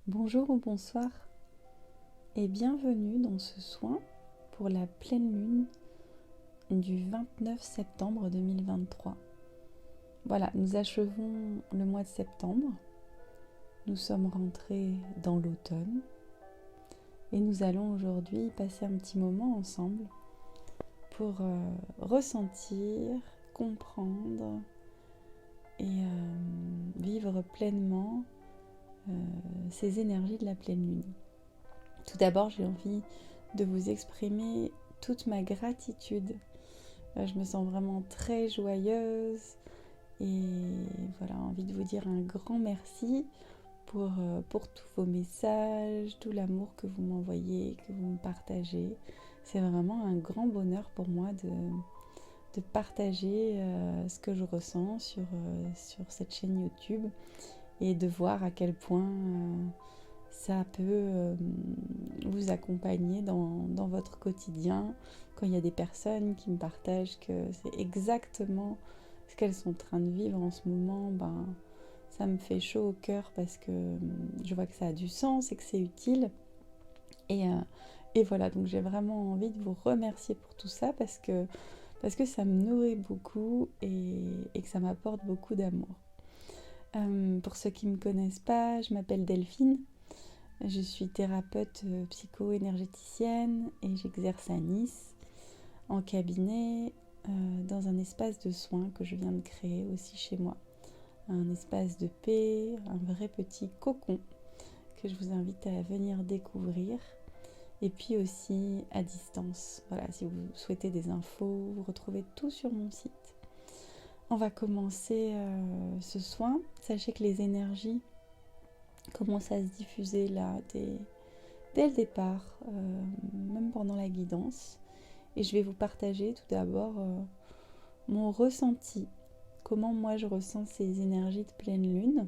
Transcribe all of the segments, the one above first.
Bonjour ou bonsoir et bienvenue dans ce soin pour la pleine lune du 29 septembre 2023. Voilà, nous achevons le mois de septembre, nous sommes rentrés dans l'automne et nous allons aujourd'hui passer un petit moment ensemble pour ressentir, comprendre et vivre pleinement ces énergies de la pleine lune. Tout d'abord, j'ai envie de vous exprimer toute ma gratitude. Je me sens vraiment très joyeuse et voilà, envie de vous dire un grand merci pour tous vos messages, tout l'amour que vous m'envoyez, que vous me partagez. C'est vraiment un grand bonheur pour moi de partager ce que je ressens sur cette chaîne YouTube et de voir à quel point ça peut vous accompagner dans votre quotidien. Quand il y a des personnes qui me partagent que c'est exactement ce qu'elles sont en train de vivre en ce moment, ça me fait chaud au cœur parce que je vois que ça a du sens et que c'est utile. Et voilà, donc j'ai vraiment envie de vous remercier pour tout ça parce que ça me nourrit beaucoup et que ça m'apporte beaucoup d'amour. Pour ceux qui ne me connaissent pas, je m'appelle Delphine. Je suis thérapeute psycho-énergéticienne et j'exerce à Nice en cabinet dans un espace de soins que je viens de créer aussi chez moi. Un espace de paix, un vrai petit cocon que je vous invite à venir découvrir. Et puis aussi à distance. Voilà, si vous souhaitez des infos, vous retrouvez tout sur mon site. On va commencer ce soin. Sachez que les énergies commencent à se diffuser là dès le départ, même pendant la guidance. Et je vais vous partager tout d'abord mon ressenti. Comment moi je ressens ces énergies de pleine lune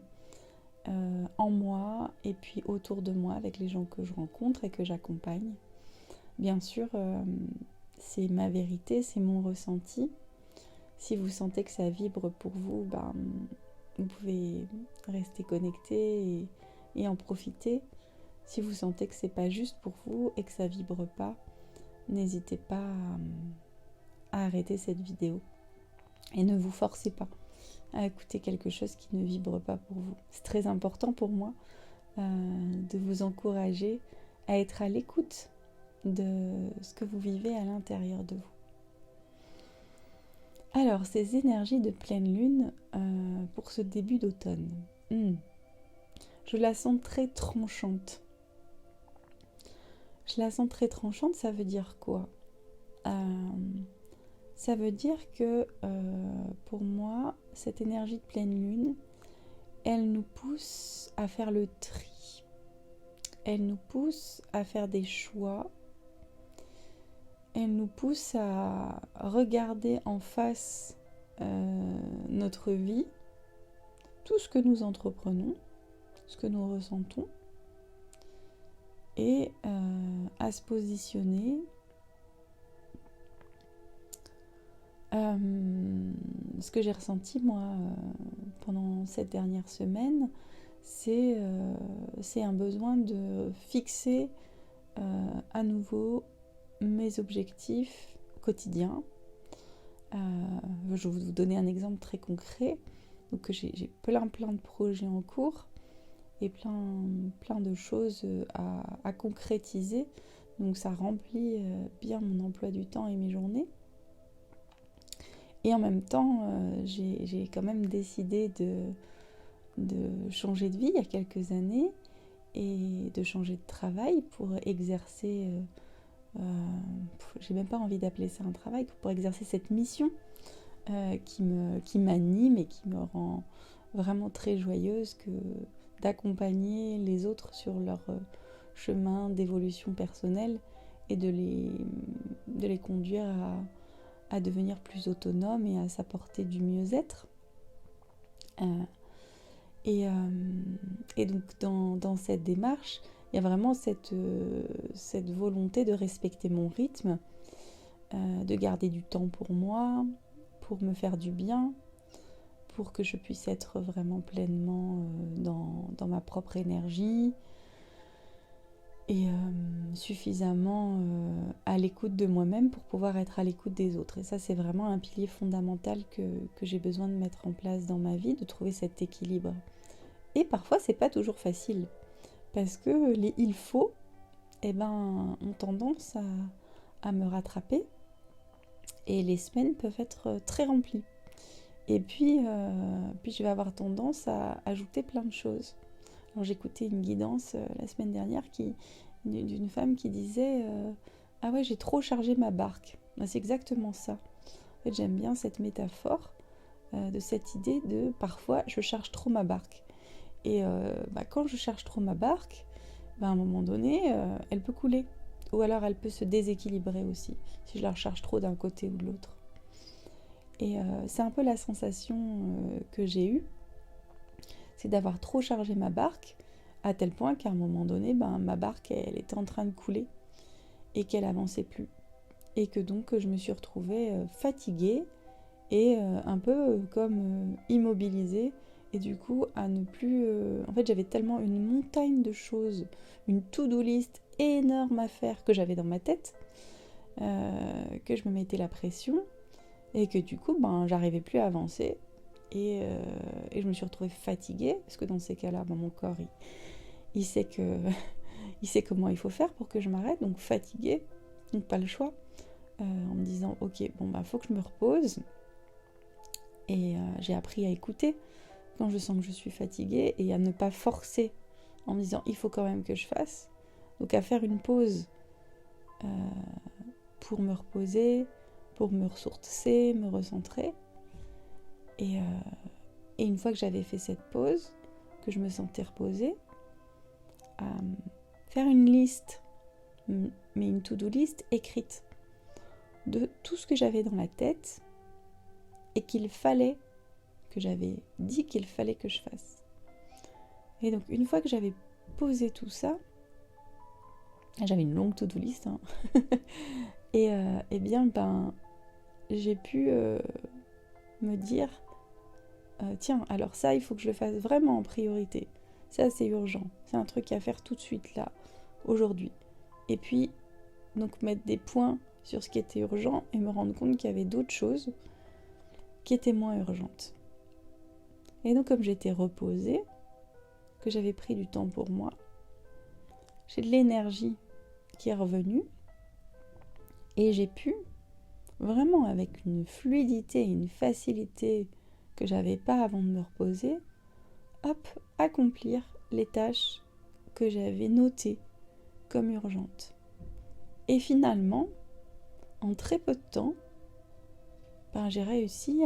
en moi et puis autour de moi avec les gens que je rencontre et que j'accompagne. Bien sûr, c'est ma vérité, c'est mon ressenti. Si vous sentez que ça vibre pour vous, vous pouvez rester connecté et en profiter. Si vous sentez que c'est pas juste pour vous et que ça vibre pas, n'hésitez pas à arrêter cette vidéo. Et ne vous forcez pas à écouter quelque chose qui ne vibre pas pour vous. C'est très important pour moi de vous encourager à être à l'écoute de ce que vous vivez à l'intérieur de vous. Alors, ces énergies de pleine lune pour ce début d'automne. Je la sens très tranchante. Je la sens très tranchante, ça veut dire quoi ? Ça veut dire que pour moi, cette énergie de pleine lune, elle nous pousse à faire le tri. Elle nous pousse à faire des choix. Elle nous pousse à regarder en face notre vie, tout ce que nous entreprenons, ce que nous ressentons, et à se positionner. Ce que j'ai ressenti moi pendant cette dernière semaine, c'est un besoin de fixer à nouveau mes objectifs quotidiens. Je vais vous donner un exemple très concret. Donc j'ai plein de projets en cours et plein de choses à concrétiser. Donc ça remplit bien mon emploi du temps et mes journées. Et en même temps, j'ai quand même décidé de changer de vie il y a quelques années et de changer de travail pour exercer, j'ai même pas envie d'appeler ça un travail, pour exercer cette mission qui m'anime et qui me rend vraiment très joyeuse que d'accompagner les autres sur leur chemin d'évolution personnelle et de les conduire à devenir plus autonomes et à s'apporter du mieux-être. Et donc dans cette démarche, il y a vraiment cette volonté de respecter mon rythme, de garder du temps pour moi, pour me faire du bien, pour que je puisse être vraiment pleinement dans ma propre énergie, et suffisamment à l'écoute de moi-même pour pouvoir être à l'écoute des autres. Et ça, c'est vraiment un pilier fondamental que j'ai besoin de mettre en place dans ma vie, de trouver cet équilibre. Et parfois, c'est pas toujours facile, parce que les il faut ont tendance à me rattraper, et les semaines peuvent être très remplies. Et puis je vais avoir tendance à ajouter plein de choses. Alors, j'écoutais une guidance la semaine dernière d'une femme qui disait ah ouais, j'ai trop chargé ma barque. Ben, c'est exactement ça. En fait, j'aime bien cette métaphore de cette idée de parfois je charge trop ma barque. Et quand je charge trop ma barque, à un moment donné, elle peut couler. Ou alors elle peut se déséquilibrer aussi, si je la recharge trop d'un côté ou de l'autre. Et c'est un peu la sensation que j'ai eue, c'est d'avoir trop chargé ma barque, à tel point qu'à un moment donné, ma barque, elle était en train de couler, et qu'elle avançait plus. Et que donc je me suis retrouvée fatiguée, et un peu comme immobilisée, et du coup à ne plus... En fait, j'avais tellement une montagne de choses, une to-do list énorme à faire que j'avais dans ma tête, que je me mettais la pression, et que du coup, j'arrivais plus à avancer, et je me suis retrouvée fatiguée, parce que dans ces cas-là, mon corps, il sait que... il sait comment il faut faire pour que je m'arrête, donc fatiguée, donc pas le choix, en me disant, ok, faut que je me repose. Et j'ai appris à écouter quand je sens que je suis fatiguée et à ne pas forcer en me disant il faut quand même que je fasse. Donc à faire une pause pour me reposer, pour me ressourcer, me recentrer. Et une fois que j'avais fait cette pause, que je me sentais reposée, faire une liste, mais une to-do list écrite de tout ce que j'avais dans la tête et que j'avais dit qu'il fallait que je fasse. Et donc une fois que j'avais posé tout ça, j'avais une longue to-do list, hein, et j'ai pu me dire tiens, alors ça, il faut que je le fasse vraiment en priorité. Ça, c'est urgent. C'est un truc à faire tout de suite, là, aujourd'hui. Et puis, donc mettre des points sur ce qui était urgent et me rendre compte qu'il y avait d'autres choses qui étaient moins urgentes. Et donc, comme j'étais reposée, que j'avais pris du temps pour moi, j'ai de l'énergie qui est revenue et j'ai pu, vraiment avec une fluidité et une facilité que j'avais pas avant de me reposer, accomplir les tâches que j'avais notées comme urgentes. Et finalement, en très peu de temps, j'ai réussi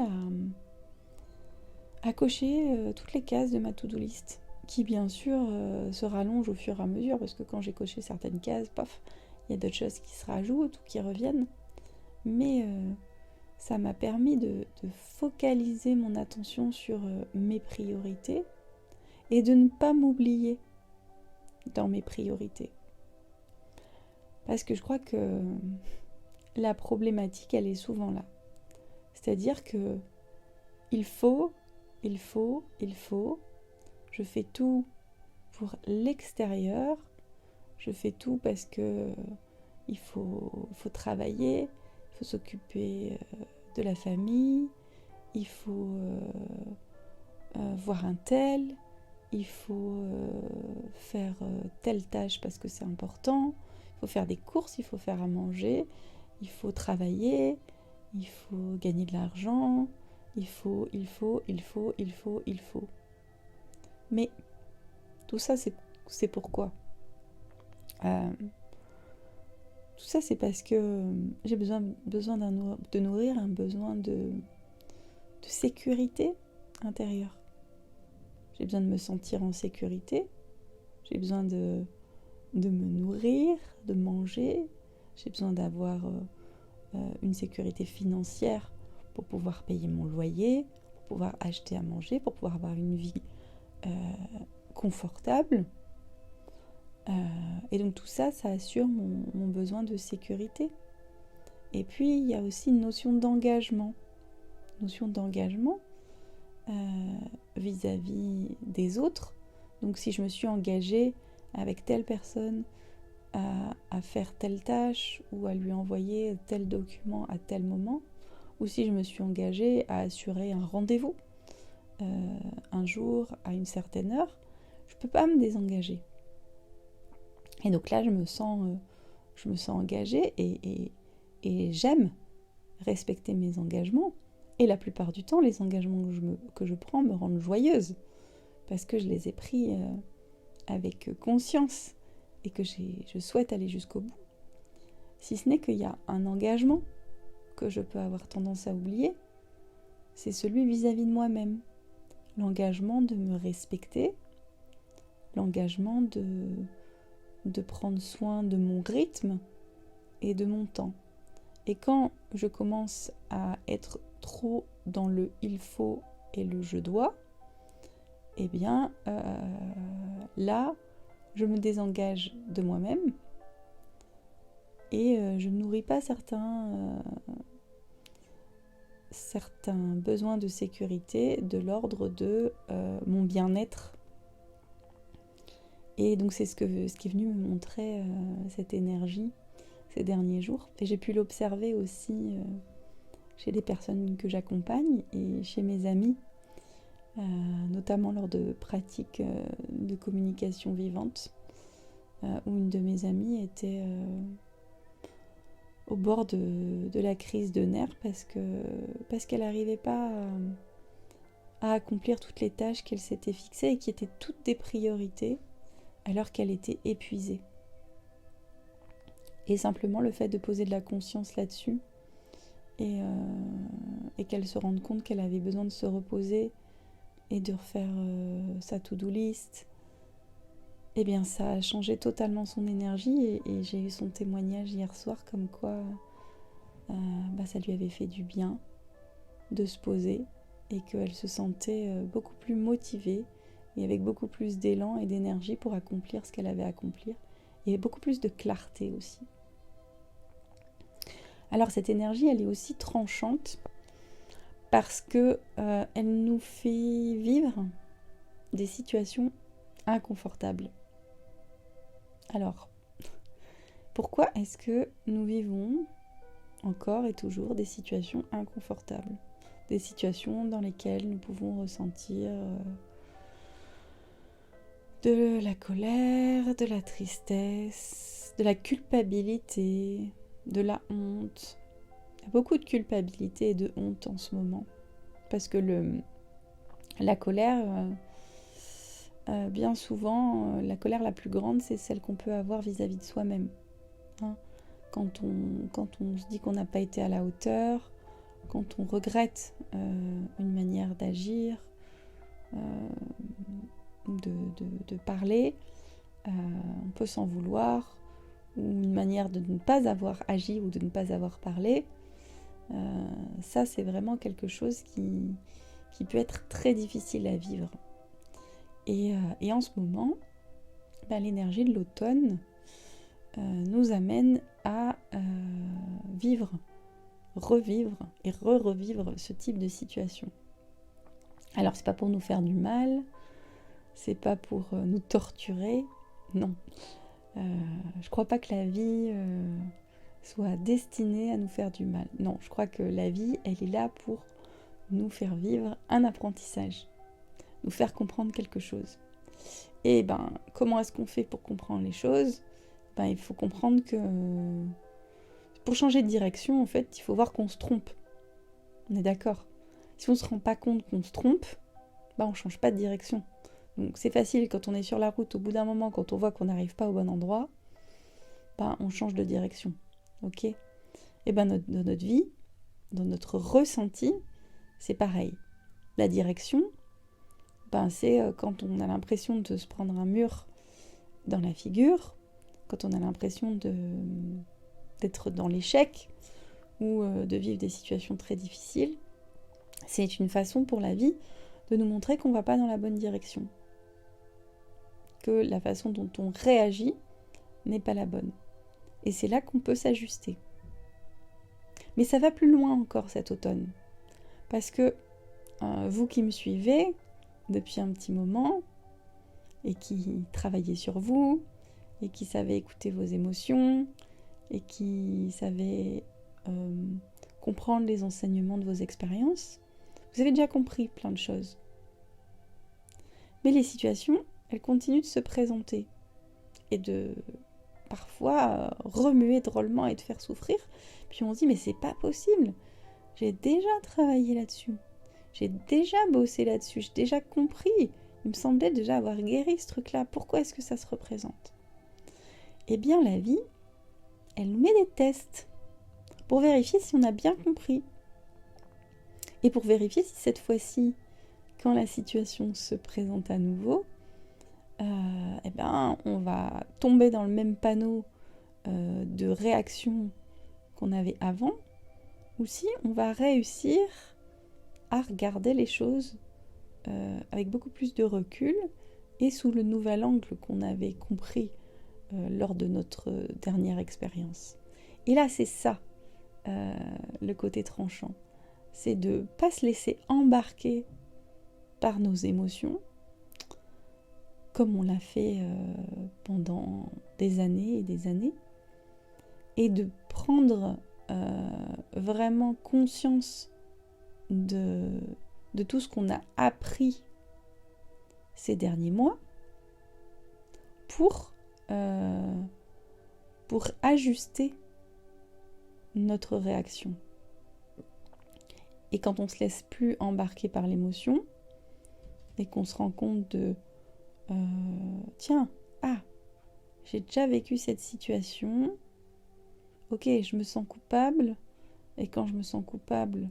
à cocher toutes les cases de ma to-do list, qui bien sûr se rallonge au fur et à mesure, parce que quand j'ai coché certaines cases, il y a d'autres choses qui se rajoutent ou qui reviennent. Mais ça m'a permis de focaliser mon attention sur mes priorités et de ne pas m'oublier dans mes priorités. Parce que je crois que la problématique, elle est souvent là. C'est-à-dire que il faut, je fais tout pour l'extérieur, je fais tout parce que il faut travailler, il faut s'occuper de la famille, il faut voir un tel, il faut faire telle tâche parce que c'est important, il faut faire des courses, il faut faire à manger, il faut travailler, il faut gagner de l'argent, il faut. Mais tout ça, c'est pourquoi tout ça, c'est parce que j'ai besoin de nourrir un besoin de sécurité intérieure. J'ai besoin de me sentir en sécurité. J'ai besoin de me nourrir, de manger. J'ai besoin d'avoir une sécurité financière pour pouvoir payer mon loyer, pour pouvoir acheter à manger, pour pouvoir avoir une vie confortable. Et donc tout ça, ça assure mon besoin de sécurité. Et puis il y a aussi une notion d'engagement. Vis-à-vis des autres. Donc si je me suis engagée avec telle personne à faire telle tâche ou à lui envoyer tel document à tel moment, ou si je me suis engagée à assurer un rendez-vous un jour à une certaine heure, je ne peux pas me désengager. Et donc là, je me sens engagée et j'aime respecter mes engagements. Et la plupart du temps, les engagements que je prends me rendent joyeuse parce que je les ai pris avec conscience et que je souhaite aller jusqu'au bout. Si ce n'est qu'il y a un engagement que je peux avoir tendance à oublier, c'est celui vis-à-vis de moi-même. L'engagement de me respecter, l'engagement de prendre soin de mon rythme et de mon temps. Et quand je commence à être trop dans le « il faut » et le « je dois », eh bien, là, je me désengage de moi-même et je ne nourris pas certains besoins de sécurité de l'ordre de mon bien-être. Et donc c'est ce qui est venu me montrer cette énergie ces derniers jours. Et j'ai pu l'observer aussi chez les personnes que j'accompagne et chez mes amis, notamment lors de pratiques de communication vivante, où une de mes amies était au bord de la crise de nerfs parce qu'elle n'arrivait pas à accomplir toutes les tâches qu'elle s'était fixées et qui étaient toutes des priorités alors qu'elle était épuisée. Et simplement le fait de poser de la conscience là-dessus et qu'elle se rende compte qu'elle avait besoin de se reposer et de refaire sa to-do list, eh bien ça a changé totalement son énergie et j'ai eu son témoignage hier soir comme quoi ça lui avait fait du bien de se poser et qu'elle se sentait beaucoup plus motivée et avec beaucoup plus d'élan et d'énergie pour accomplir ce qu'elle avait à accomplir et beaucoup plus de clarté aussi. Alors cette énergie, elle est aussi tranchante parce que elle nous fait vivre des situations inconfortables. Alors, pourquoi est-ce que nous vivons encore et toujours des situations inconfortables ? Des situations dans lesquelles nous pouvons ressentir de la colère, de la tristesse, de la culpabilité, de la honte. Il y a beaucoup de culpabilité et de honte en ce moment. Parce que la colère, bien souvent, la colère la plus grande, c'est celle qu'on peut avoir vis-à-vis de soi-même. Hein, quand on se dit qu'on n'a pas été à la hauteur, quand on regrette une manière d'agir, de parler, on peut s'en vouloir, ou une manière de ne pas avoir agi ou de ne pas avoir parlé. Ça, c'est vraiment quelque chose qui peut être très difficile à vivre. Et en ce moment, l'énergie de l'automne nous amène à vivre, revivre et revivre ce type de situation. Alors, c'est pas pour nous faire du mal, c'est pas pour nous torturer, non. Je crois pas que la vie soit destinée à nous faire du mal. Non, je crois que la vie, elle est là pour nous faire vivre un apprentissage, nous faire comprendre quelque chose. Et comment est-ce qu'on fait pour comprendre les choses ? Il faut comprendre que pour changer de direction, en fait, il faut voir qu'on se trompe. On est d'accord ? Si on ne se rend pas compte qu'on se trompe, on ne change pas de direction. Donc c'est facile quand on est sur la route, au bout d'un moment, quand on voit qu'on n'arrive pas au bon endroit, on change de direction. Ok ? Et dans notre vie, dans notre ressenti, c'est pareil. La direction, c'est quand on a l'impression de se prendre un mur dans la figure, quand on a l'impression d'être dans l'échec ou de vivre des situations très difficiles. C'est une façon pour la vie de nous montrer qu'on ne va pas dans la bonne direction. Que la façon dont on réagit n'est pas la bonne. Et c'est là qu'on peut s'ajuster. Mais ça va plus loin encore cet automne. Parce que vous qui me suivez depuis un petit moment et qui travaillez sur vous et qui savait écouter vos émotions et qui savait comprendre les enseignements de vos expériences. Vous avez déjà compris plein de choses. Mais les situations, elles continuent de se présenter et de parfois remuer drôlement et de faire souffrir. Puis on se dit, mais c'est pas possible. J'ai déjà travaillé là-dessus. J'ai déjà bossé là-dessus. J'ai déjà compris. Il me semblait déjà avoir guéri ce truc-là. Pourquoi est-ce que ça se représente ? Eh bien, la vie, elle nous met des tests pour vérifier si on a bien compris. Et pour vérifier si cette fois-ci, quand la situation se présente à nouveau, eh ben, on va tomber dans le même panneau de réaction qu'on avait avant, ou si on va réussir à regarder les choses avec beaucoup plus de recul et sous le nouvel angle qu'on avait compris lors de notre dernière expérience. Et là, c'est ça, le côté tranchant. C'est de ne pas se laisser embarquer par nos émotions, comme on l'a fait pendant des années, et de prendre vraiment conscience de tout ce qu'on a appris ces derniers mois pour ajuster notre réaction. Et quand on ne se laisse plus embarquer par l'émotion et qu'on se rend compte de j'ai déjà vécu cette situation, ok, je me sens coupable, et quand je me sens coupable,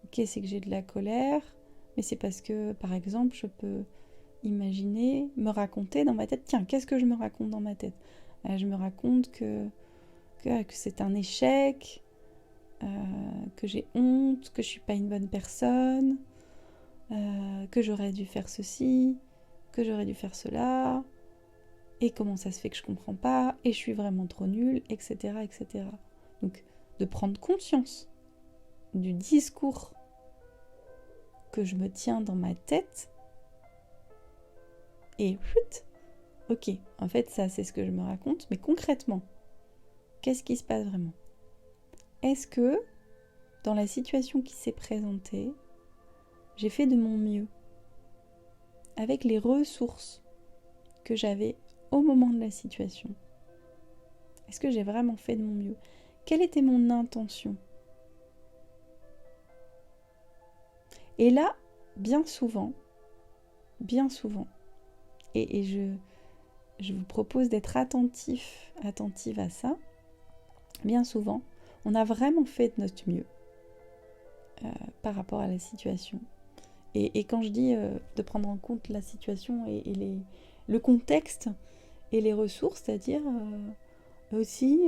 ok, c'est que j'ai de la colère, mais c'est parce que, par exemple, je peux imaginer, me raconter dans ma tête, tiens, qu'est-ce que je me raconte dans ma tête ? Je me raconte que c'est un échec, que j'ai honte, que je suis pas une bonne personne, que j'aurais dû faire ceci, que j'aurais dû faire cela, et comment ça se fait que je comprends pas, et je suis vraiment trop nulle, etc., etc. Donc, de prendre conscience du discours que je me tiens dans ma tête, et ok, en fait, ça, c'est ce que je me raconte, mais concrètement, qu'est-ce qui se passe vraiment ? Est-ce que, dans la situation qui s'est présentée, j'ai fait de mon mieux, avec les ressources que j'avais au moment de la situation ? Est-ce que j'ai vraiment fait de mon mieux ? Quelle était mon intention ? Et là, bien souvent, et je vous propose d'être attentive à ça, bien souvent, on a vraiment fait de notre mieux par rapport à la situation. Et quand je dis de prendre en compte la situation et le contexte et les ressources, c'est-à-dire aussi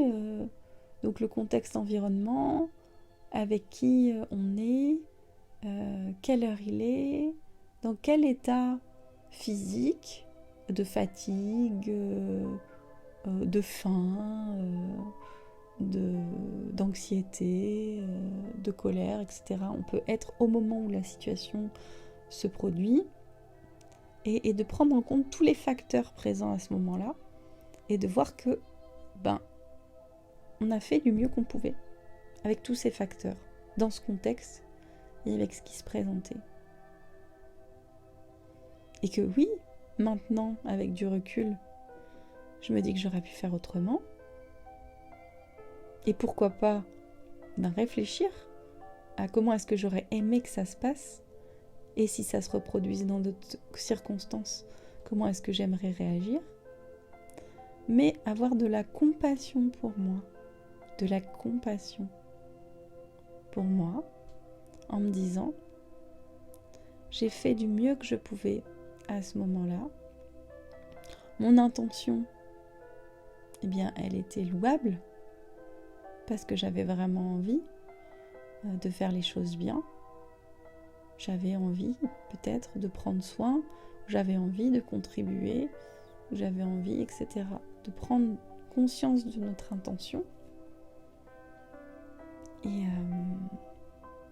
donc le contexte environnement, avec qui on est, quelle heure il est, dans quel état physique, de fatigue, de faim, d'anxiété, de colère, etc. On peut être au moment où la situation se produit et de prendre en compte tous les facteurs présents à ce moment-là et de voir que on a fait du mieux qu'on pouvait avec tous ces facteurs dans ce contexte et avec ce qui se présentait. Et que oui, maintenant, avec du recul, je me dis que j'aurais pu faire autrement. Et pourquoi pas réfléchir à comment est-ce que j'aurais aimé que ça se passe, et si ça se reproduise dans d'autres circonstances, comment est-ce que j'aimerais réagir. Mais avoir de la compassion pour moi, en me disant, j'ai fait du mieux que je pouvais à ce moment-là. Mon intention, elle était louable, parce que j'avais vraiment envie de faire les choses bien. J'avais envie peut-être de prendre soin, j'avais envie de contribuer, j'avais envie, etc. De prendre conscience de notre intention. Et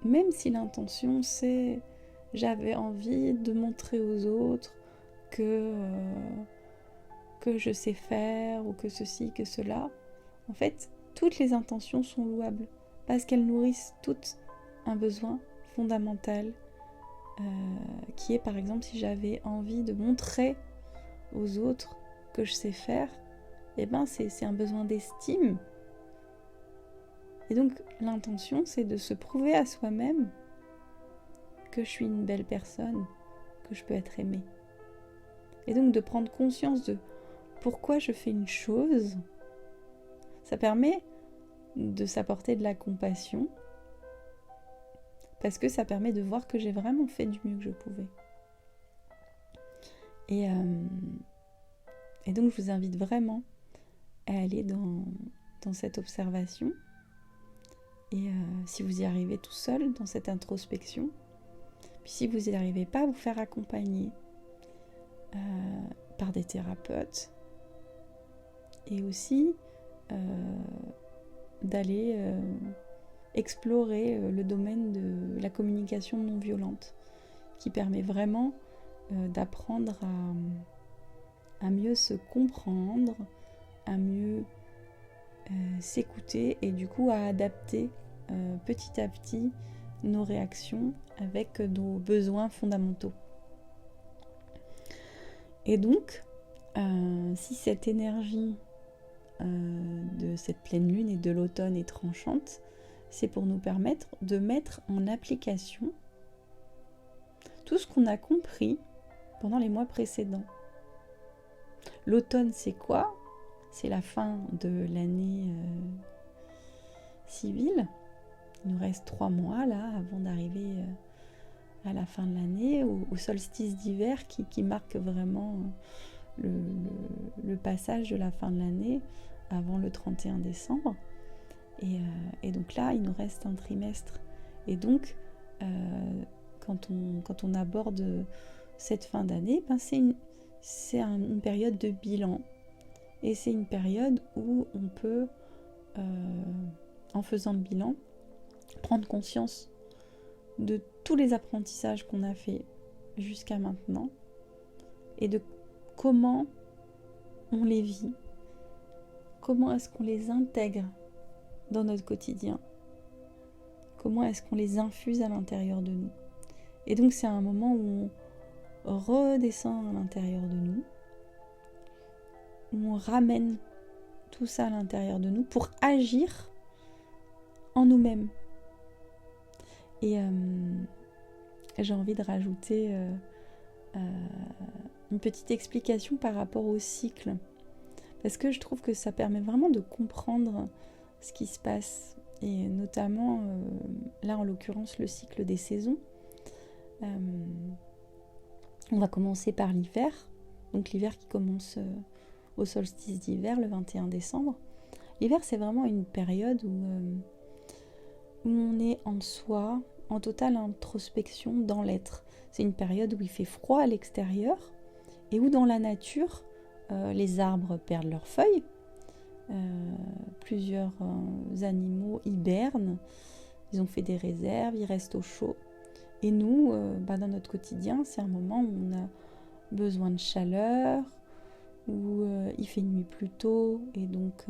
même si l'intention c'est j'avais envie de montrer aux autres que que je sais faire ou que ceci, que cela. En fait, toutes les intentions sont louables parce qu'elles nourrissent toutes un besoin fondamental qui est par exemple si j'avais envie de montrer aux autres que je sais faire, eh ben c'est un besoin d'estime. Et donc l'intention c'est de se prouver à soi-même que je suis une belle personne, que je peux être aimée. Et donc de prendre conscience de pourquoi je fais une chose, ça permet de s'apporter de la compassion parce que ça permet de voir que j'ai vraiment fait du mieux que je pouvais. Et donc je vous invite vraiment à aller dans cette observation. Et si vous y arrivez tout seul, dans cette introspection, puis si vous n'y arrivez pas, vous faire accompagner par des thérapeutes. Et aussi d'aller explorer le domaine de la communication non violente, qui permet vraiment d'apprendre à mieux se comprendre, à mieux s'écouter et du coup à adapter petit à petit nos réactions avec nos besoins fondamentaux. Et donc, si cette énergie de cette pleine lune et de l'automne est tranchante, c'est pour nous permettre de mettre en application tout ce qu'on a compris pendant les mois précédents. L'automne, c'est quoi ? C'est la fin de l'année civile. Il nous reste 3 mois là avant d'arriver à la fin de l'année, au solstice d'hiver qui marque vraiment le passage de la fin de l'année avant le 31 décembre. Et donc là, il nous reste un trimestre. Et donc, quand on aborde cette fin d'année, c'est une période de bilan. Et c'est une période où on peut, en faisant le bilan, prendre conscience de tous les apprentissages qu'on a fait jusqu'à maintenant et de comment on les vit, comment est-ce qu'on les intègre dans notre quotidien, comment est-ce qu'on les infuse à l'intérieur de nous. Et donc c'est un moment où on redescend à l'intérieur de nous, où on ramène tout ça à l'intérieur de nous pour agir en nous-mêmes. Et j'ai envie de rajouter une petite explication par rapport au cycle, parce que je trouve que ça permet vraiment de comprendre ce qui se passe, et notamment là en l'occurrence le cycle des saisons. On va commencer par l'hiver, donc l'hiver qui commence au solstice d'hiver le 21 décembre. L'hiver c'est vraiment une période où on est en soi, en totale introspection dans l'être. C'est une période où il fait froid à l'extérieur et où dans la nature les arbres perdent leurs feuilles. Plusieurs animaux hibernent, ils ont fait des réserves, ils restent au chaud. Et nous, dans notre quotidien, c'est un moment où on a besoin de chaleur, où il fait nuit plus tôt et donc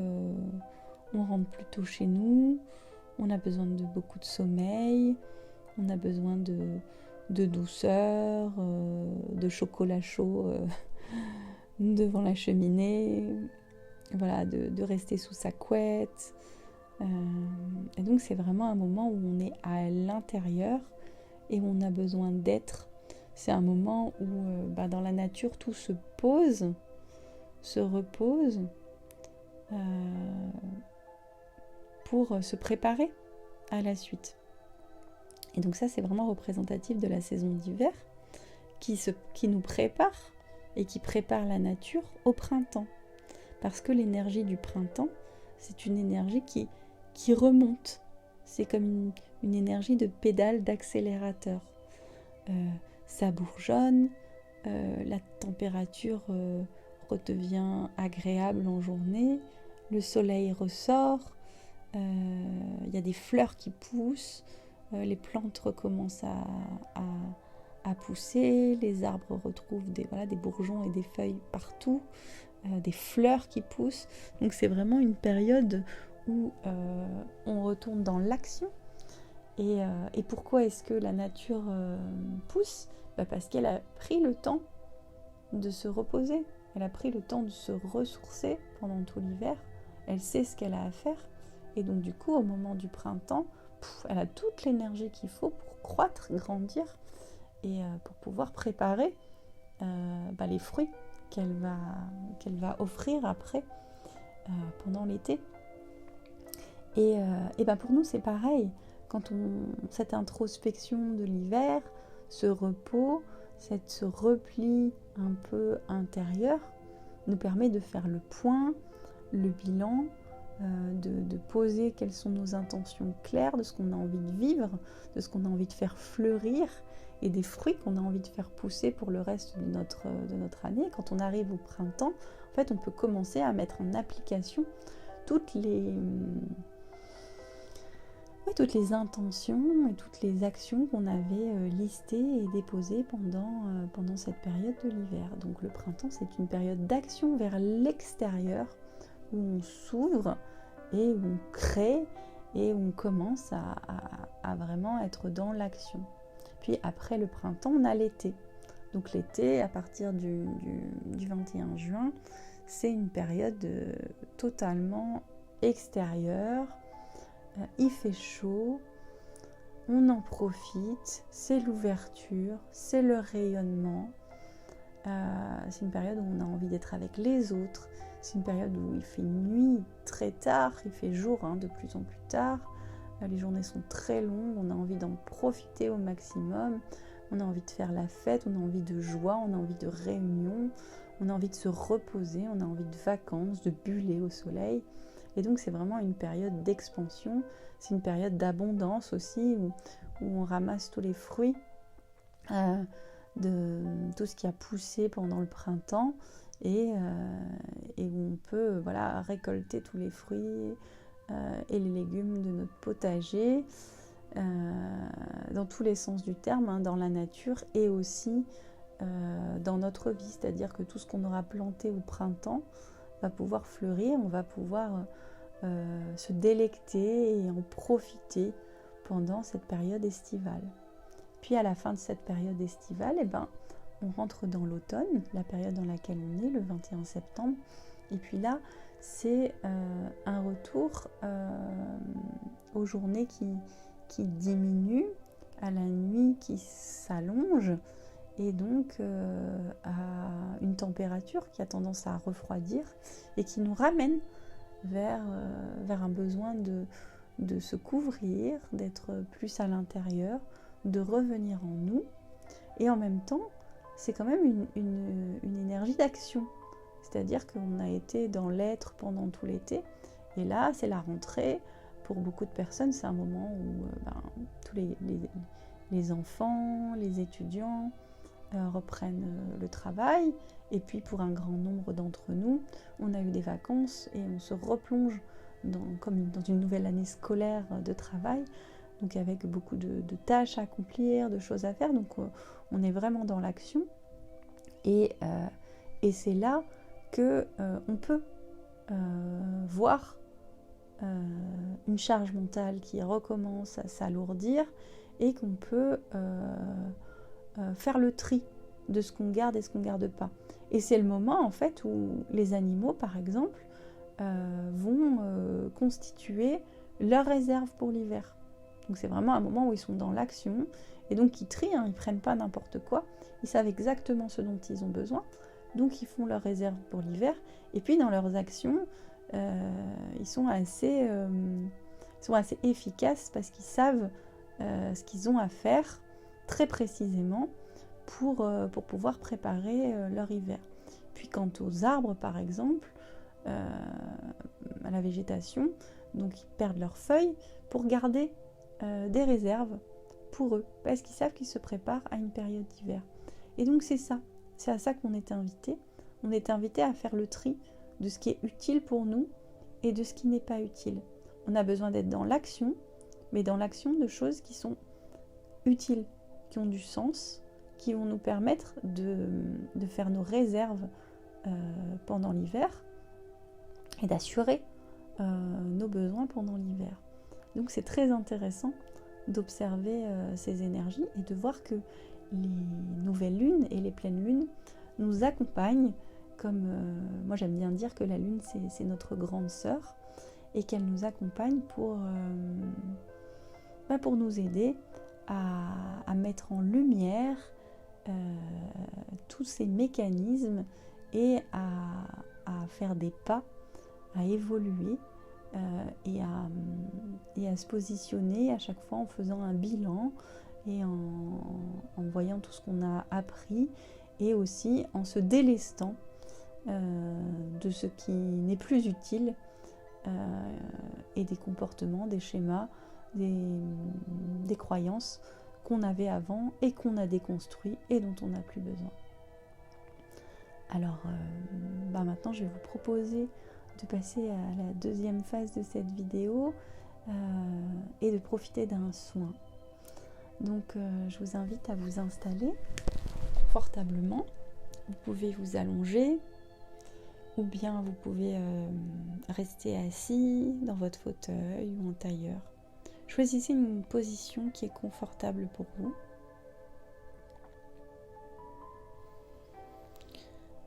on rentre plus tôt chez nous, on a besoin de beaucoup de sommeil, on a besoin de douceur, de chocolat chaud devant la cheminée, voilà, de rester sous sa couette. Et donc c'est vraiment un moment où on est à l'intérieur et où on a besoin d'être. C'est un moment où dans la nature tout se pose, se repose pour se préparer à la suite. Et donc ça c'est vraiment représentatif de la saison d'hiver qui nous prépare et qui prépare la nature au printemps. Parce que l'énergie du printemps, c'est une énergie qui remonte. C'est comme une énergie de pédale d'accélérateur. Ça bourgeonne, la température redevient agréable en journée, le soleil ressort, il y a des fleurs qui poussent, les plantes recommencent à pousser, les arbres retrouvent des bourgeons et des feuilles partout, des fleurs qui poussent. Donc c'est vraiment une période où on retourne dans l'action. Et pourquoi est-ce que la nature pousse ? Parce qu'elle a pris le temps de se reposer, elle a pris le temps de se ressourcer pendant tout l'hiver, elle sait ce qu'elle a à faire, et donc du coup au moment du printemps, elle a toute l'énergie qu'il faut pour croître, grandir, et pour pouvoir préparer les fruits qu'elle va offrir après pendant l'été. Et pour nous c'est pareil, quand cette introspection de l'hiver, ce repos, ce repli un peu intérieur nous permet de faire le point, le bilan, de poser quelles sont nos intentions claires, de ce qu'on a envie de vivre, de ce qu'on a envie de faire fleurir et des fruits qu'on a envie de faire pousser pour le reste de notre année. Quand on arrive au printemps, en fait, on peut commencer à mettre en application toutes les intentions et toutes les actions qu'on avait listées et déposées pendant cette période de l'hiver. Donc le printemps, c'est une période d'action vers l'extérieur où on s'ouvre et où on crée et où on commence à vraiment être dans l'action. Puis après le printemps, on a l'été. Donc l'été, à partir du 21 juin, c'est une période totalement extérieure. Il fait chaud, on en profite, c'est l'ouverture, c'est le rayonnement. C'est une période où on a envie d'être avec les autres. C'est une période où il fait nuit très tard, il fait jour de plus en plus tard. Les journées sont très longues, on a envie d'en profiter au maximum. On a envie de faire la fête, on a envie de joie, on a envie de réunion, on a envie de se reposer, on a envie de vacances, de buller au soleil. Et donc c'est vraiment une période d'expansion, c'est une période d'abondance aussi, où on ramasse tous les fruits de tout ce qui a poussé pendant le printemps, et où on peut récolter tous les fruits et les légumes de notre potager, dans tous les sens du terme, dans la nature et aussi dans notre vie. C'est-à-dire que tout ce qu'on aura planté au printemps va pouvoir fleurir, on va pouvoir se délecter et en profiter pendant cette période estivale. Puis à la fin de cette période estivale, on rentre dans l'automne, la période dans laquelle on est, le 21 septembre. Et puis là, c'est un retour aux journées qui diminuent, à la nuit qui s'allonge, et donc à une température qui a tendance à refroidir et qui nous ramène vers un besoin de se couvrir, d'être plus à l'intérieur, de revenir en nous. Et en même temps, c'est quand même une énergie d'action. C'est-à-dire qu'on a été dans l'être pendant tout l'été, et là, c'est la rentrée. Pour beaucoup de personnes, c'est un moment où tous les enfants, les étudiants reprennent le travail. Et puis pour un grand nombre d'entre nous, on a eu des vacances et on se replonge comme dans une nouvelle année scolaire de travail, donc avec beaucoup de tâches à accomplir, de choses à faire. Donc on est vraiment dans l'action, et c'est là que on peut voir une charge mentale qui recommence à s'alourdir, et qu'on peut faire le tri de ce qu'on garde et ce qu'on ne garde pas. Et c'est le moment en fait où les animaux, par exemple, vont constituer leur réserve pour l'hiver. Donc c'est vraiment un moment où ils sont dans l'action, et donc ils trient, ils ne prennent pas n'importe quoi, ils savent exactement ce dont ils ont besoin, donc ils font leur réserve pour l'hiver. Et puis dans leurs actions, ils sont assez efficaces, parce qu'ils savent ce qu'ils ont à faire très précisément pour pouvoir préparer leur hiver. Puis quant aux arbres, par exemple, à la végétation, donc ils perdent leurs feuilles pour garder des réserves pour eux, parce qu'ils savent qu'ils se préparent à une période d'hiver. Et donc c'est à ça qu'on est invité. On est invité à faire le tri de ce qui est utile pour nous et de ce qui n'est pas utile. On a besoin d'être dans l'action, mais dans l'action de choses qui sont utiles, qui ont du sens, qui vont nous permettre de faire nos réserves pendant l'hiver et d'assurer nos besoins pendant l'hiver. Donc c'est très intéressant d'observer ces énergies et de voir que les nouvelles lunes et les pleines lunes nous accompagnent, comme moi j'aime bien dire que la lune c'est notre grande sœur et qu'elle nous accompagne pour nous aider à mettre en lumière tous ces mécanismes et à faire des pas, à évoluer et à se positionner à chaque fois en faisant un bilan et en voyant tout ce qu'on a appris et aussi en se délestant de ce qui n'est plus utile et des comportements, des schémas, des croyances qu'on avait avant et qu'on a déconstruit et dont on n'a plus besoin. Alors maintenant je vais vous proposer de passer à la deuxième phase de cette vidéo et de profiter d'un soin. Donc je vous invite à vous installer confortablement. Vous pouvez vous allonger ou bien vous pouvez rester assis dans votre fauteuil ou en tailleur. Choisissez une position qui est confortable pour vous.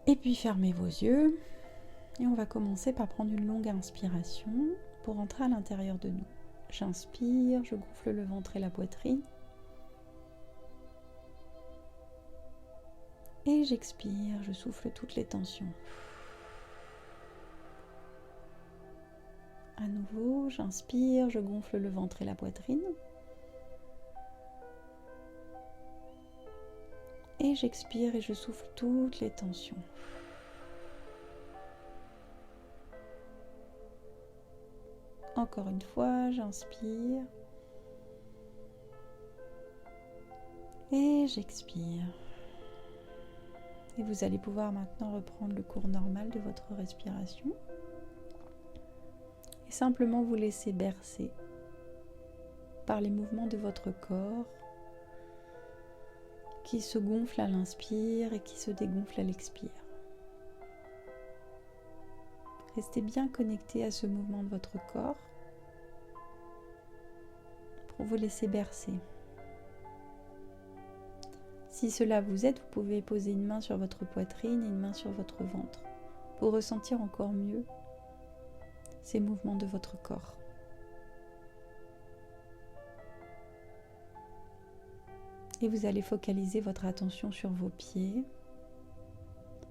Et puis fermez vos yeux. Et on va commencer par prendre une longue inspiration pour entrer à l'intérieur de nous. J'inspire, je gonfle le ventre et la poitrine. Et j'expire, je souffle toutes les tensions. À nouveau, j'inspire, je gonfle le ventre et la poitrine. Et j'expire et je souffle toutes les tensions. Encore une fois, j'inspire. Et j'expire. Et vous allez pouvoir maintenant reprendre le cours normal de votre respiration. Et simplement vous laisser bercer par les mouvements de votre corps qui se gonfle à l'inspire et qui se dégonfle à l'expire. Restez bien connecté à ce mouvement de votre corps pour vous laisser bercer. Si cela vous aide, vous pouvez poser une main sur votre poitrine et une main sur votre ventre pour ressentir encore mieux ces mouvements de votre corps. Et vous allez focaliser votre attention sur vos pieds,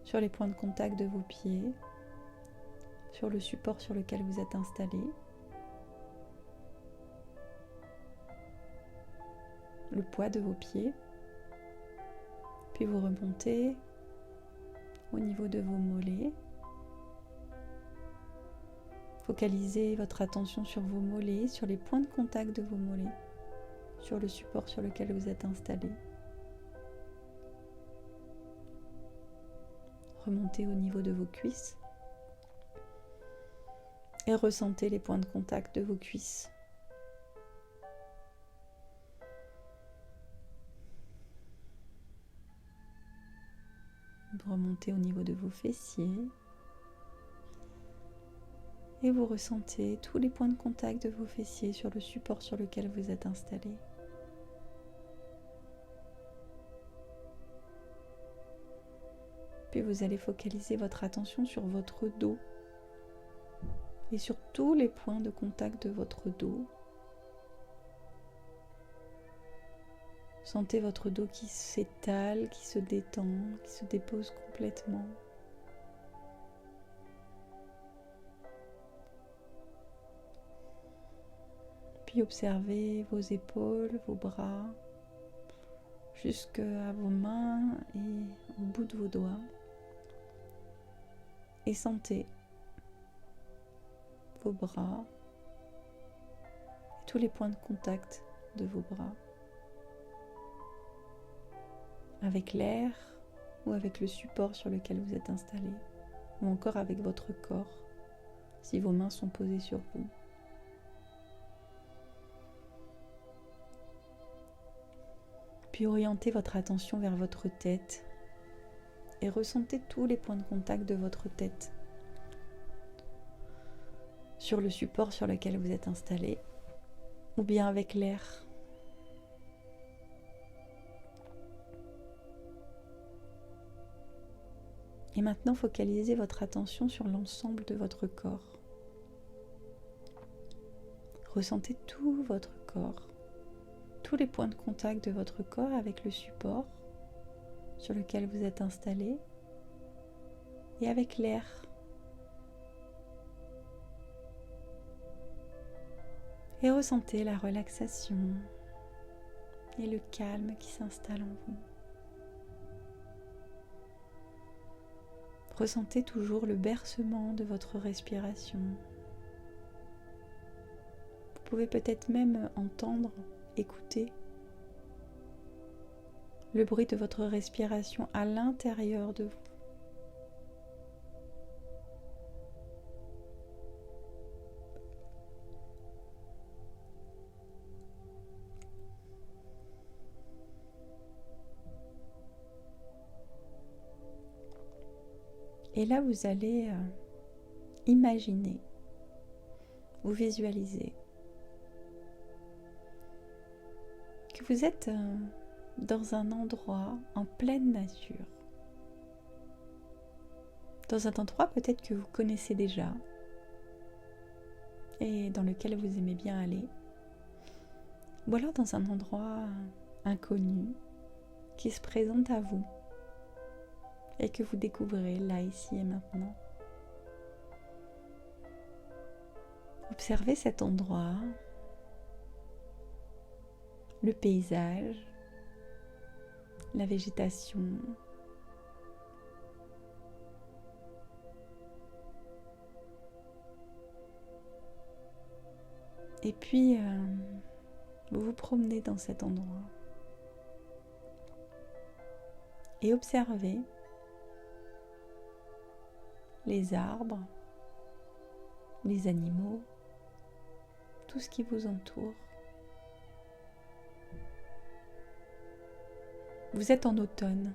sur les points de contact de vos pieds, sur le support sur lequel vous êtes installé, le poids de vos pieds, puis vous remontez au niveau de vos mollets. Focalisez votre attention sur vos mollets, sur les points de contact de vos mollets, sur le support sur lequel vous êtes installé. Remontez au niveau de vos cuisses et ressentez les points de contact de vos cuisses. Remontez au niveau de vos fessiers et vous ressentez tous les points de contact de vos fessiers sur le support sur lequel vous êtes installé. Puis vous allez focaliser votre attention sur votre dos et sur tous les points de contact de votre dos. Sentez votre dos qui s'étale, qui se détend, qui se dépose complètement. Puis observez vos épaules, vos bras, jusqu'à vos mains et au bout de vos doigts. Et sentez vos bras et tous les points de contact de vos bras avec l'air ou avec le support sur lequel vous êtes installé, ou encore avec votre corps si vos mains sont posées sur vous. Puis orientez votre attention vers votre tête et ressentez tous les points de contact de votre tête sur le support sur lequel vous êtes installé ou bien avec l'air. Et maintenant, focalisez votre attention sur l'ensemble de votre corps. Ressentez tout votre corps, tous les points de contact de votre corps avec le support sur lequel vous êtes installé et avec l'air. Et ressentez la relaxation et le calme qui s'installe en vous. Ressentez toujours le bercement de votre respiration. Vous pouvez peut-être même entendre, écouter le bruit de votre respiration à l'intérieur de vous. Et là, vous allez imaginer, vous visualiser que vous êtes dans un endroit en pleine nature. Dans un endroit peut-être que vous connaissez déjà et dans lequel vous aimez bien aller. Ou alors dans un endroit inconnu qui se présente à vous et que vous découvrez là, ici et maintenant. Observez cet endroit, le paysage, la végétation. Et puis, vous vous promenez dans cet endroit et observez les arbres, les animaux, tout ce qui vous entoure. Vous êtes en automne.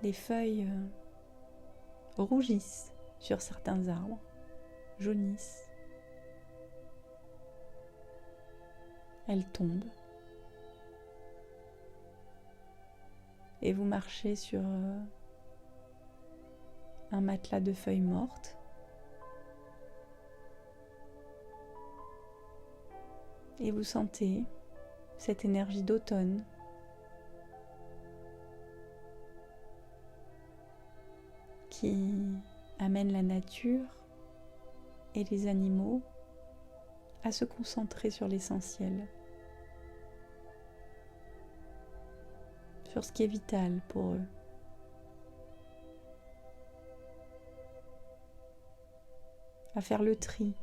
Les feuilles rougissent sur certains arbres, jaunissent. Elles tombent. Et vous marchez sur un matelas de feuilles mortes. Et vous sentez cette énergie d'automne qui amène la nature et les animaux à se concentrer sur l'essentiel, sur ce qui est vital pour eux. À faire le tri,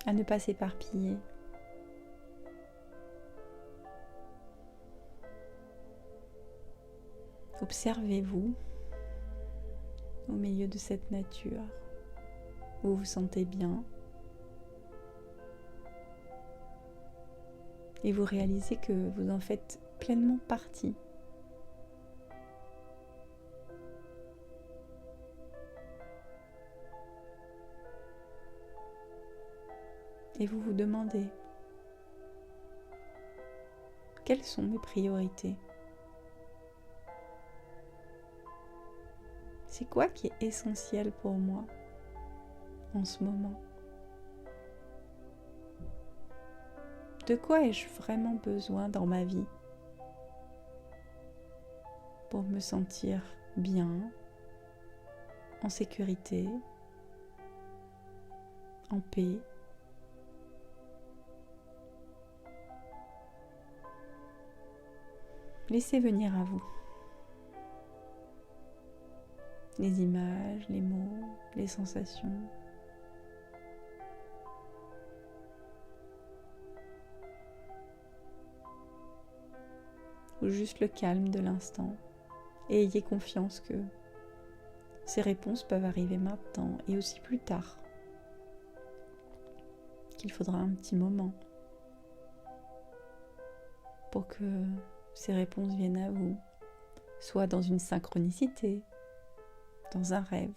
à ne pas s'éparpiller. Observez-vous au milieu de cette nature où vous vous sentez bien et vous réalisez que vous en faites pleinement partie. Et vous vous demandez, quelles sont mes priorités? C'est quoi qui est essentiel pour moi en ce moment? De quoi ai-je vraiment besoin dans ma vie pour me sentir bien, en sécurité, en paix? Laissez venir à vous les images, les mots, les sensations. Ou juste le calme de l'instant. Et ayez confiance que ces réponses peuvent arriver maintenant et aussi plus tard. Qu'il faudra un petit moment. pour que ces réponses viennent à vous, soit dans une synchronicité, dans un rêve,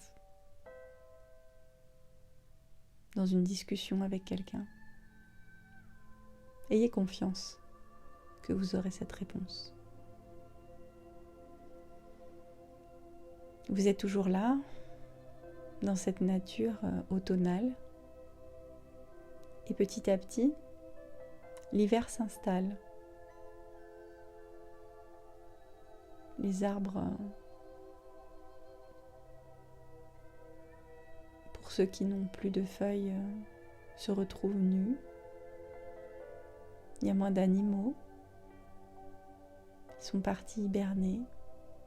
dans une discussion avec quelqu'un. Ayez confiance que vous aurez cette réponse. Vous êtes toujours là, dans cette nature automnale, et petit à petit, l'hiver s'installe. Les arbres, pour ceux qui n'ont plus de feuilles, se retrouvent nus. Il y a moins d'animaux. Ils sont partis hiberner.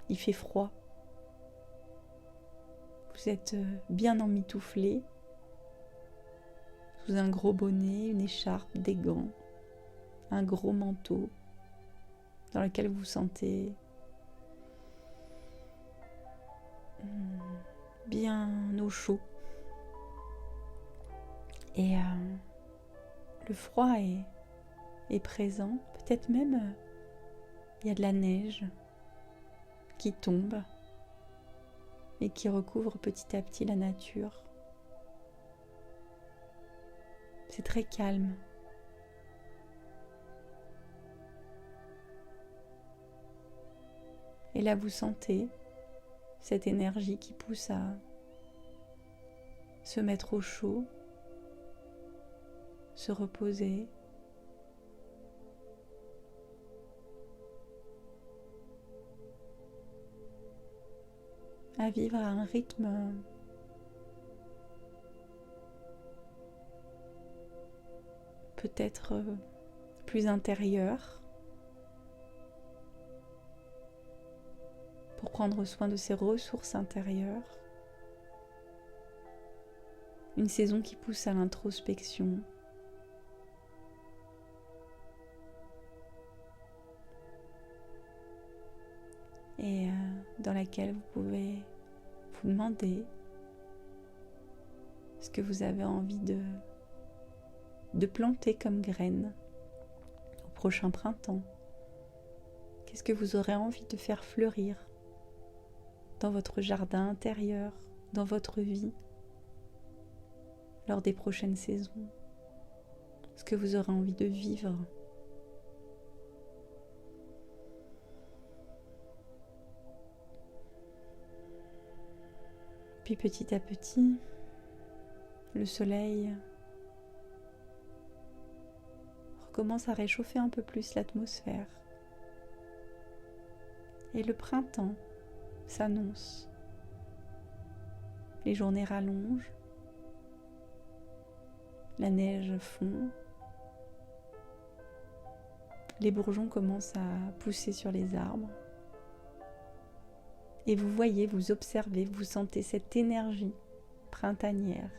Il fait froid. Vous êtes bien emmitouflés, sous un gros bonnet, une écharpe, des gants, un gros manteau dans lequel vous vous sentez bien au chaud. Et le froid est présent, peut-être même il y a de la neige qui tombe et qui recouvre petit à petit la nature. C'est très calme. Et là, vous sentez cette énergie qui pousse à se mettre au chaud, se reposer. À vivre à un rythme peut-être plus intérieur, pour prendre soin de ses ressources intérieures. Une saison qui pousse à l'introspection. Et dans laquelle vous pouvez vous demander ce que vous avez envie de planter comme graine au prochain printemps. Qu'est-ce que vous aurez envie de faire fleurir dans votre jardin intérieur, dans votre vie, lors des prochaines saisons? Ce que vous aurez envie de vivre. Puis petit à petit, le soleil recommence à réchauffer un peu plus l'atmosphère. Et le printemps s'annonce. Les journées rallongent, la neige fond, les bourgeons commencent à pousser sur les arbres. Et vous voyez, vous observez, vous sentez cette énergie printanière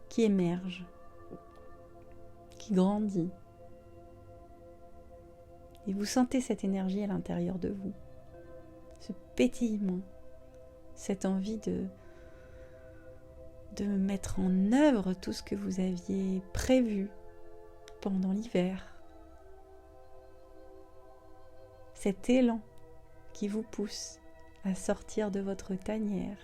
qui émerge, qui grandit. Et vous sentez cette énergie à l'intérieur de vous, ce pétillement, cette envie de mettre en œuvre tout ce que vous aviez prévu pendant l'hiver. Cet élan qui vous pousse à sortir de votre tanière.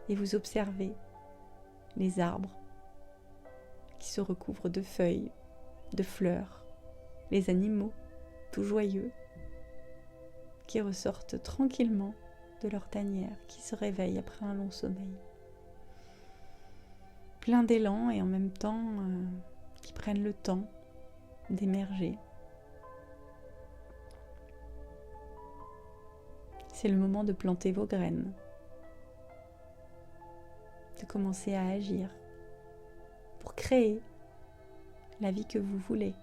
Et vous observez les arbres qui se recouvrent de feuilles, de fleurs, les animaux tout joyeux qui ressortent tranquillement de leur tanière, qui se réveillent après un long sommeil. Plein d'élan et en même temps qui prennent le temps d'émerger. C'est le moment de planter vos graines, de commencer à agir pour créer la vie que vous voulez.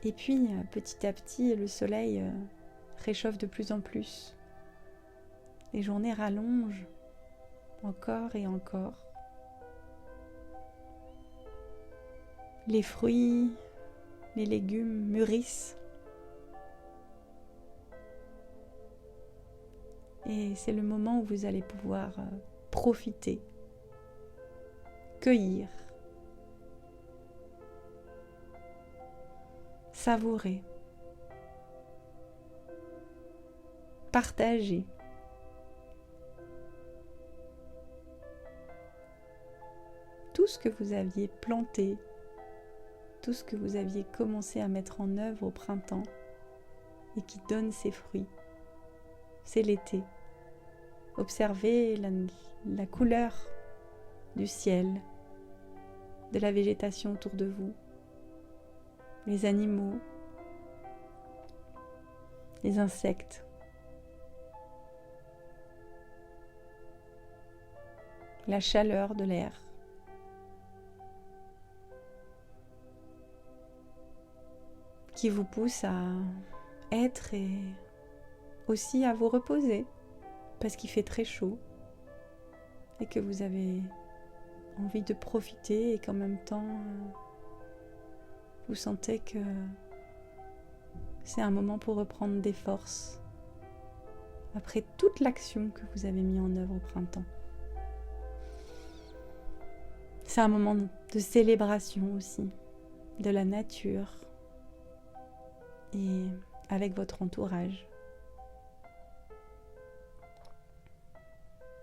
Et puis, petit à petit, le soleil réchauffe de plus en plus. Les journées rallongent encore et encore. Les fruits, les légumes mûrissent. Et c'est le moment où vous allez pouvoir profiter, cueillir, savourer, partager. Tout ce que vous aviez planté, tout ce que vous aviez commencé à mettre en œuvre au printemps et qui donne ses fruits. C'est l'été. Observez la couleur du ciel, de la végétation autour de vous, les animaux, les insectes, la chaleur de l'air. Qui vous pousse à être et aussi à vous reposer parce qu'il fait très chaud et que vous avez envie de profiter et qu'en même temps vous sentez que c'est un moment pour reprendre des forces après toute l'action que vous avez mis en œuvre au printemps. C'est un moment de célébration aussi de la nature et avec votre entourage.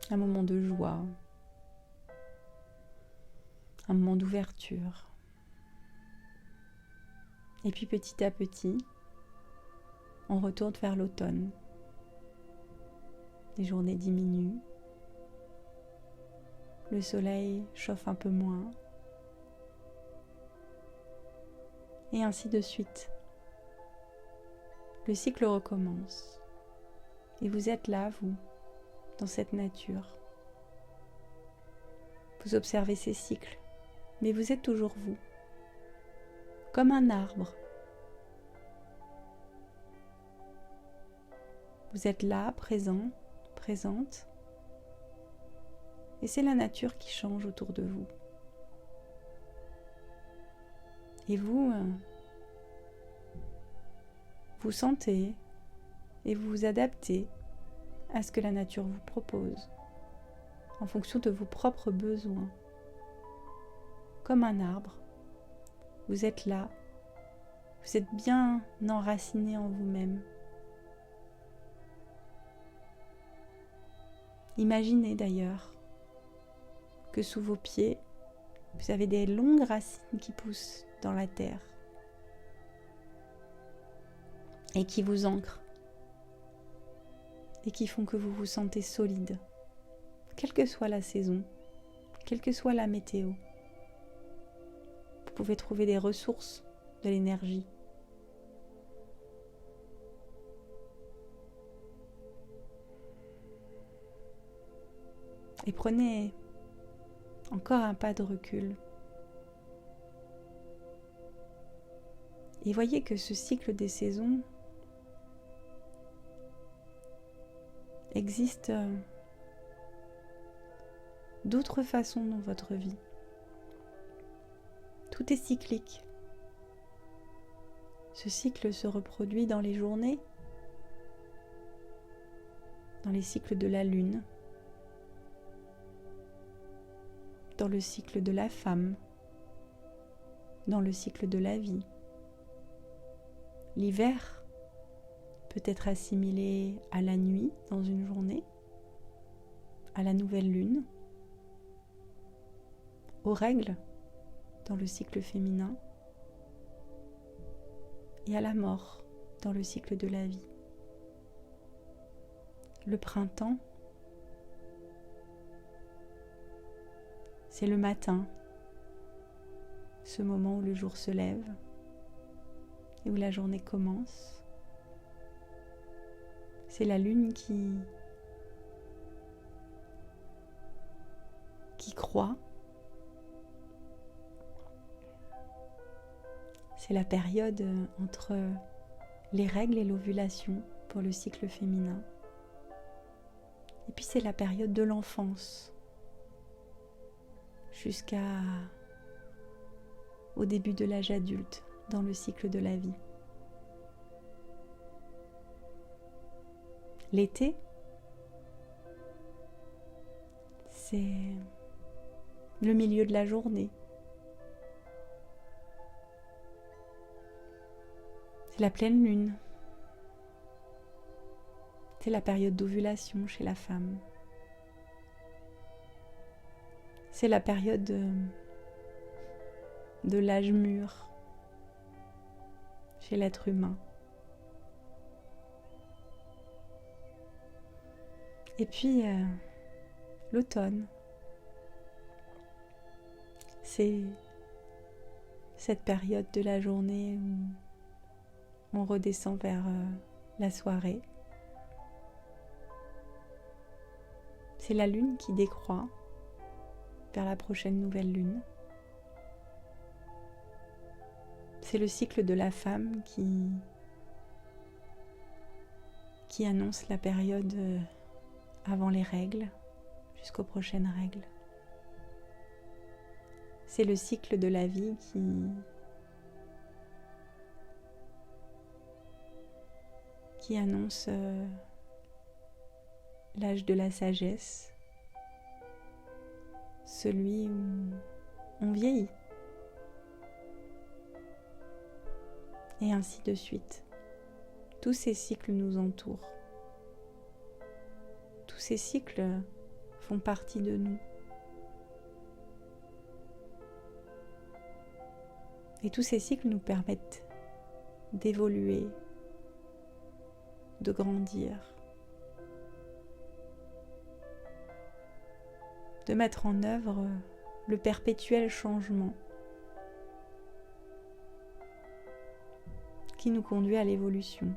Un moment de joie, un moment d'ouverture. Et puis petit à petit, on retourne vers l'automne. Les journées diminuent, le soleil chauffe un peu moins, et ainsi de suite. Le cycle recommence, et vous êtes là, vous, dans cette nature. Vous observez ces cycles, mais vous êtes toujours vous, comme un arbre. Vous êtes là, présent, présente, et c'est la nature qui change autour de vous. Et vous, vous sentez et vous vous adaptez à ce que la nature vous propose, en fonction de vos propres besoins. Comme un arbre, vous êtes là, vous êtes bien enraciné en vous-même. Imaginez d'ailleurs que sous vos pieds, vous avez des longues racines qui poussent dans la terre et qui vous ancrent et qui font que vous vous sentez solide, quelle que soit la saison, quelle que soit la météo. Vous pouvez trouver des ressources, de l'énergie. Et prenez encore un pas de recul. Et voyez que ce cycle des saisons existe d'autres façons dans votre vie. Tout est cyclique. Ce cycle se reproduit dans les journées, dans les cycles de la lune, dans le cycle de la femme, dans le cycle de la vie. L'hiver peut être assimilé à la nuit dans une journée, à la nouvelle lune, aux règles dans le cycle féminin et à la mort dans le cycle de la vie. Le printemps, c'est le matin, ce moment où le jour se lève et où la journée commence. C'est la lune qui croît. C'est la période entre les règles et l'ovulation pour le cycle féminin. Et puis c'est la période de l'enfance jusqu'au début de l'âge adulte dans le cycle de la vie. L'été, c'est le milieu de la journée. C'est la pleine lune. C'est la période d'ovulation chez la femme. C'est la période de l'âge mûr chez l'être humain. Et puis, l'automne, c'est cette période de la journée où on redescend vers la soirée. C'est la lune qui décroît vers la prochaine nouvelle lune. C'est le cycle de la femme qui annonce la période avant les règles, jusqu'aux prochaines règles. C'est le cycle de la vie qui annonce l'âge de la sagesse, celui où on vieillit. Et ainsi de suite. Tous ces cycles nous entourent. Tous ces cycles font partie de nous. Et tous ces cycles nous permettent d'évoluer, de grandir, de mettre en œuvre le perpétuel changement qui nous conduit à l'évolution.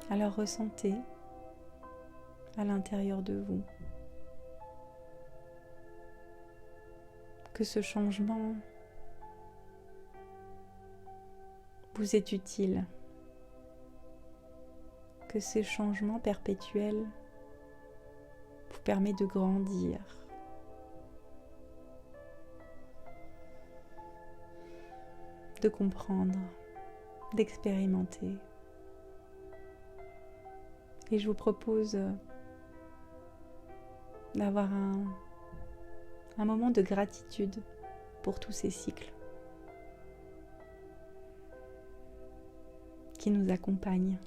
Alors ressentez à l'intérieur de vous que ce changement vous est utile, que ce changement perpétuel vous permet de grandir, de comprendre, d'expérimenter. Et je vous propose d'avoir un moment de gratitude pour tous ces cycles qui nous accompagnent.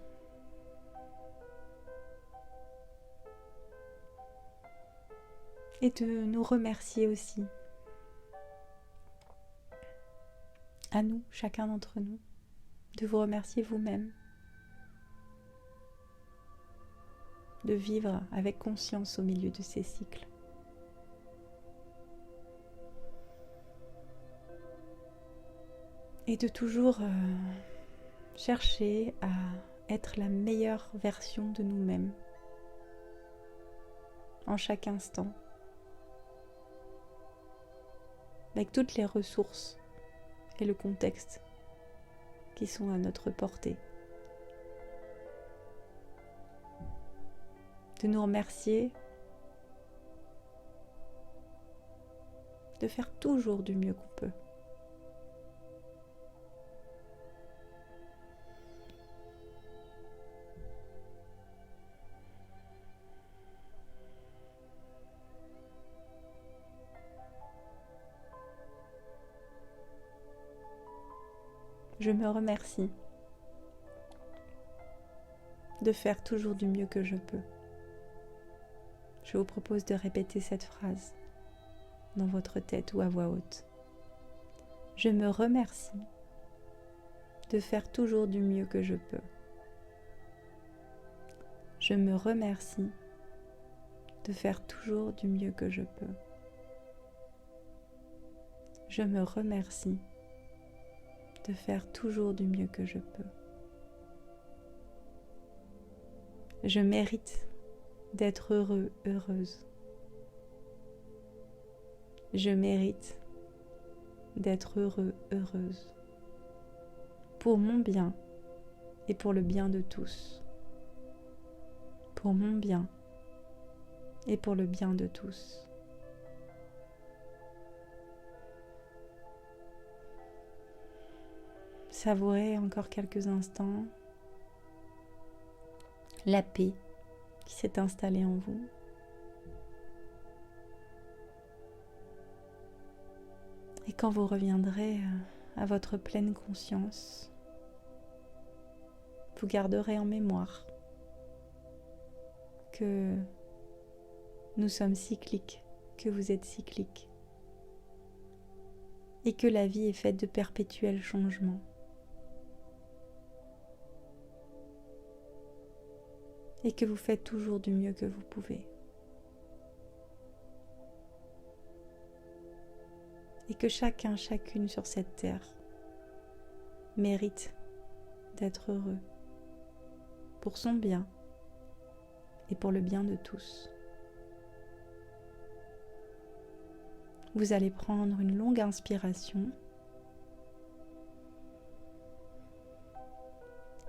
Et de nous remercier aussi, à nous, chacun d'entre nous, de vous remercier vous-même, de vivre avec conscience au milieu de ces cycles. Et de toujours chercher à être la meilleure version de nous-mêmes en chaque instant, avec toutes les ressources et le contexte qui sont à notre portée. De nous remercier, de faire toujours du mieux qu'on peut. Je me remercie de faire toujours du mieux que je peux. Je vous propose de répéter cette phrase dans votre tête ou à voix haute. Je me remercie de faire toujours du mieux que je peux. Je me remercie de faire toujours du mieux que je peux. Je me remercie de faire toujours du mieux que je peux. Je mérite d'être heureux, heureuse. Je mérite d'être heureux, heureuse. Pour mon bien et pour le bien de tous. Pour mon bien et pour le bien de tous. Savourez encore quelques instants la paix qui s'est installée en vous. Et quand vous reviendrez à votre pleine conscience, vous garderez en mémoire que nous sommes cycliques, que vous êtes cyclique, et que la vie est faite de perpétuels changements. Et que vous faites toujours du mieux que vous pouvez. Et que chacun, chacune sur cette terre mérite d'être heureux pour son bien et pour le bien de tous. Vous allez prendre une longue inspiration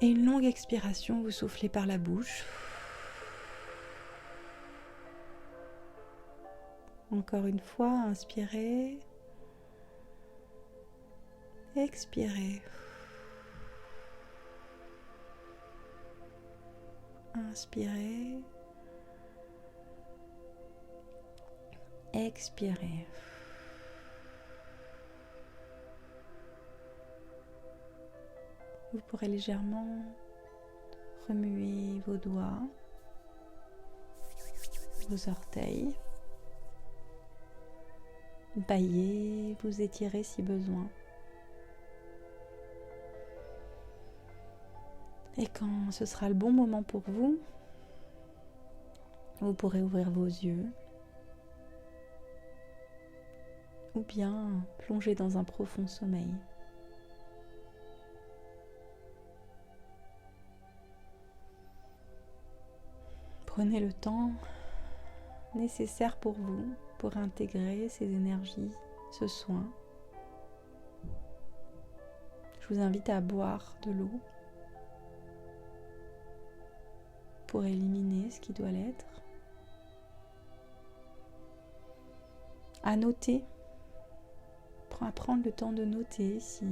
et une longue expiration, vous soufflez par la bouche. Encore une fois, inspirez, expirez. Inspirez, expirez. Vous pourrez légèrement remuer vos doigts, vos orteils, bailler, vous étirer si besoin. Et quand ce sera le bon moment pour vous, vous pourrez ouvrir vos yeux ou bien plonger dans un profond sommeil. Prenez le temps nécessaire pour vous, pour intégrer ces énergies, ce soin. Je vous invite à boire de l'eau pour éliminer ce qui doit l'être. À noter, à prendre le temps de noter si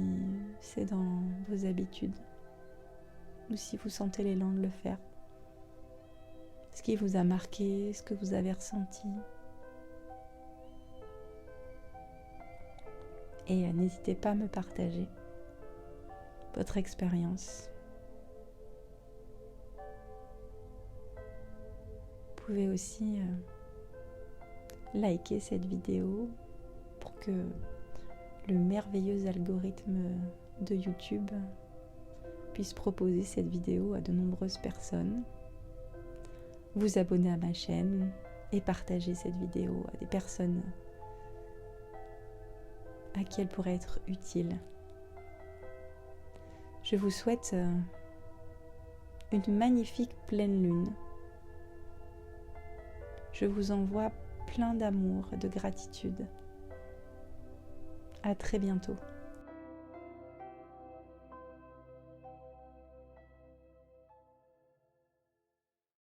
c'est dans vos habitudes ou si vous sentez l'élan de le faire. Ce qui vous a marqué, ce que vous avez ressenti. Et n'hésitez pas à me partager votre expérience. Vous pouvez aussi liker cette vidéo pour que le merveilleux algorithme de YouTube puisse proposer cette vidéo à de nombreuses personnes. Vous abonner à ma chaîne et partager cette vidéo à des personnes à qui elle pourrait être utile. Je vous souhaite une magnifique pleine lune. Je vous envoie plein d'amour et de gratitude. À très bientôt.